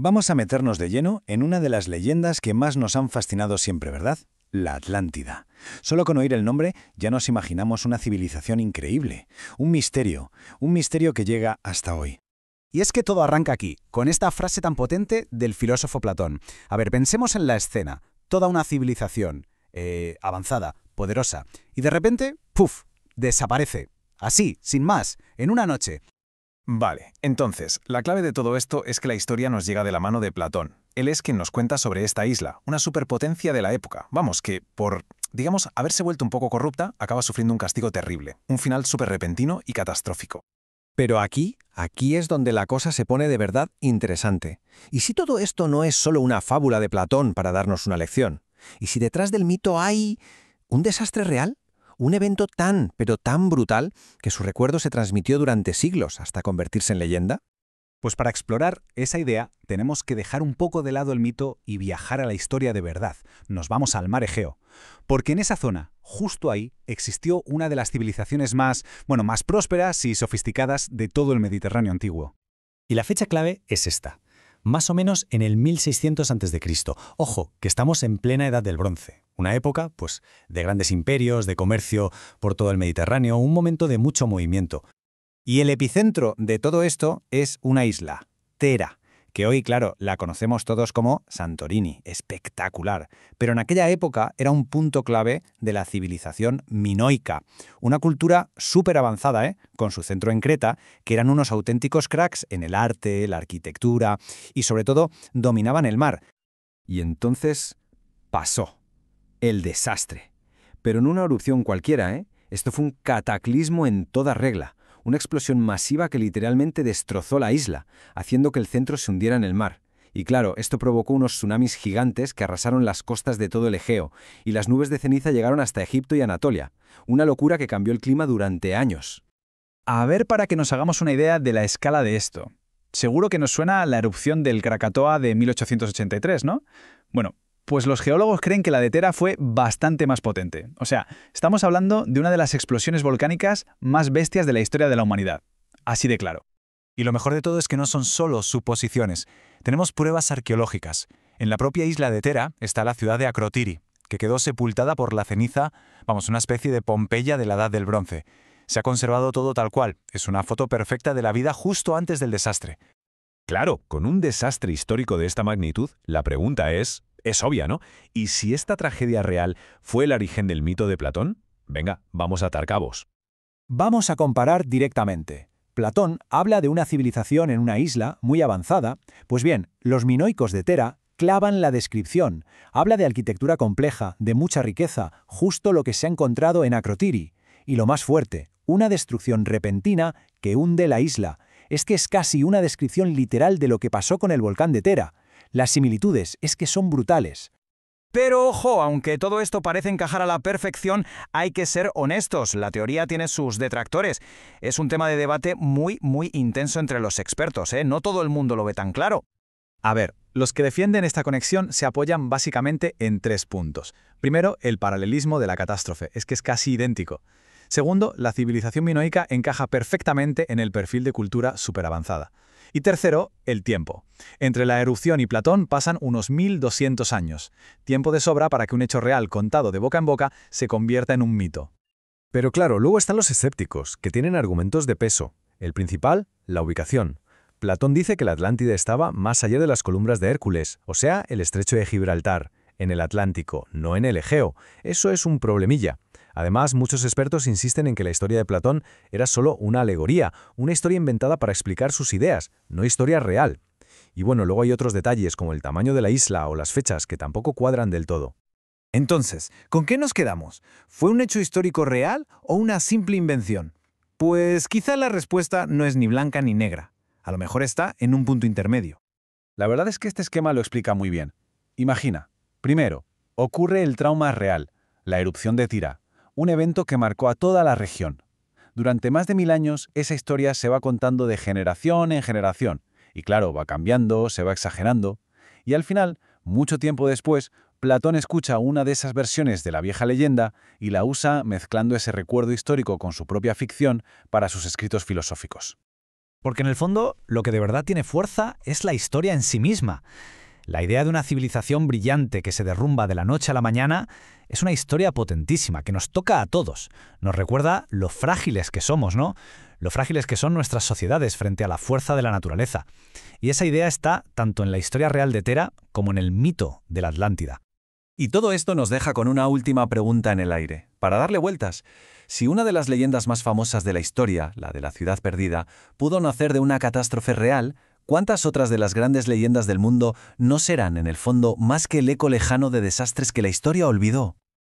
Vamos a meternos de lleno en una de las leyendas que más nos han fascinado siempre, ¿verdad? La Atlántida. Solo con oír el nombre ya nos imaginamos una civilización increíble, un misterio que llega hasta hoy. Y es que todo arranca aquí, con esta frase tan potente del filósofo Platón. A ver, pensemos en la escena. Toda una civilización, avanzada, poderosa, y de repente, ¡puf!, desaparece. Así, sin más, en una noche. Vale, entonces, la clave de todo esto es que la historia nos llega de la mano de Platón. Él es quien nos cuenta sobre esta isla, una superpotencia de la época. Vamos, que por, digamos, haberse vuelto un poco corrupta, acaba sufriendo un castigo terrible, un final súper repentino y catastrófico. Pero aquí es donde la cosa se pone de verdad interesante. ¿Y si todo esto no es solo una fábula de Platón para darnos una lección? ¿Y si detrás del mito hay un desastre real? Un evento tan, pero tan brutal que su recuerdo se transmitió durante siglos hasta convertirse en leyenda. Pues para explorar esa idea tenemos que dejar un poco de lado el mito y viajar a la historia de verdad. Nos vamos al mar Egeo. Porque en esa zona, justo ahí, existió una de las civilizaciones más prósperas y sofisticadas de todo el Mediterráneo antiguo. Y la fecha clave es esta, más o menos en el 1600 a.C. Ojo, que estamos en plena Edad del Bronce, una época, pues, de grandes imperios, de comercio por todo el Mediterráneo, un momento de mucho movimiento. Y el epicentro de todo esto es una isla, Thera, que hoy, claro, la conocemos todos como Santorini, espectacular. Pero en aquella época era un punto clave de la civilización minoica, una cultura súper avanzada, con su centro en Creta, que eran unos auténticos cracks en el arte, la arquitectura y, sobre todo, dominaban el mar. Y entonces pasó el desastre. Pero no una erupción cualquiera, Esto fue un cataclismo en toda regla. Una explosión masiva que literalmente destrozó la isla, haciendo que el centro se hundiera en el mar. Y claro, esto provocó unos tsunamis gigantes que arrasaron las costas de todo el Egeo, y las nubes de ceniza llegaron hasta Egipto y Anatolia. Una locura que cambió el clima durante años. A ver, para que nos hagamos una idea de la escala de esto. Seguro que nos suena la erupción del Krakatoa de 1883, ¿no? Bueno, pues los geólogos creen que la de Thera fue bastante más potente. O sea, estamos hablando de una de las explosiones volcánicas más bestias de la historia de la humanidad. Así de claro. Y lo mejor de todo es que no son solo suposiciones. Tenemos pruebas arqueológicas. En la propia isla de Thera está la ciudad de Akrotiri, que quedó sepultada por la ceniza, una especie de Pompeya de la Edad del Bronce. Se ha conservado todo tal cual. Es una foto perfecta de la vida justo antes del desastre. Claro, con un desastre histórico de esta magnitud, la pregunta es obvia, ¿no? ¿Y si esta tragedia real fue el origen del mito de Platón? Venga, vamos a atar cabos. Vamos a comparar directamente. Platón habla de una civilización en una isla muy avanzada. Pues bien, los minoicos de Thera clavan la descripción. Habla de arquitectura compleja, de mucha riqueza, justo lo que se ha encontrado en Akrotiri. Y lo más fuerte, una destrucción repentina que hunde la isla. Es que es casi una descripción literal de lo que pasó con el volcán de Thera. Las similitudes es que son brutales. Pero ojo, aunque todo esto parece encajar a la perfección, hay que ser honestos. La teoría tiene sus detractores. Es un tema de debate muy intenso entre los expertos, No todo el mundo lo ve tan claro. A ver, los que defienden esta conexión se apoyan básicamente en 3 puntos. Primero, el paralelismo de la catástrofe, es que es casi idéntico. Segundo, la civilización minoica encaja perfectamente en el perfil de cultura superavanzada. Y tercero, el tiempo. Entre la erupción y Platón pasan unos 1200 años. Tiempo de sobra para que un hecho real contado de boca en boca se convierta en un mito. Pero claro, luego están los escépticos, que tienen argumentos de peso. El principal, la ubicación. Platón dice que la Atlántida estaba más allá de las columnas de Hércules, o sea, el estrecho de Gibraltar, en el Atlántico, no en el Egeo. Eso es un problemilla. Además, muchos expertos insisten en que la historia de Platón era solo una alegoría, una historia inventada para explicar sus ideas, no historia real. Y bueno, luego hay otros detalles como el tamaño de la isla o las fechas que tampoco cuadran del todo. Entonces, ¿con qué nos quedamos? ¿Fue un hecho histórico real o una simple invención? Pues quizá la respuesta no es ni blanca ni negra. A lo mejor está en un punto intermedio. La verdad es que este esquema lo explica muy bien. Imagina, primero, ocurre el trauma real, la erupción de Thera. Un evento que marcó a toda la región. Durante más de 1000 años, esa historia se va contando de generación en generación. Y claro, va cambiando, se va exagerando. Y al final, mucho tiempo después, Platón escucha una de esas versiones de la vieja leyenda y la usa mezclando ese recuerdo histórico con su propia ficción para sus escritos filosóficos. Porque en el fondo, lo que de verdad tiene fuerza es la historia en sí misma. La idea de una civilización brillante que se derrumba de la noche a la mañana es una historia potentísima que nos toca a todos. Nos recuerda lo frágiles que somos, ¿no? Lo frágiles que son nuestras sociedades frente a la fuerza de la naturaleza. Y esa idea está tanto en la historia real de Tera como en el mito de la Atlántida. Y todo esto nos deja con una última pregunta en el aire, para darle vueltas. Si una de las leyendas más famosas de la historia, la de la ciudad perdida, pudo nacer de una catástrofe real, ¿cuántas otras de las grandes leyendas del mundo no serán, en el fondo, más que el eco lejano de desastres que la historia olvidó?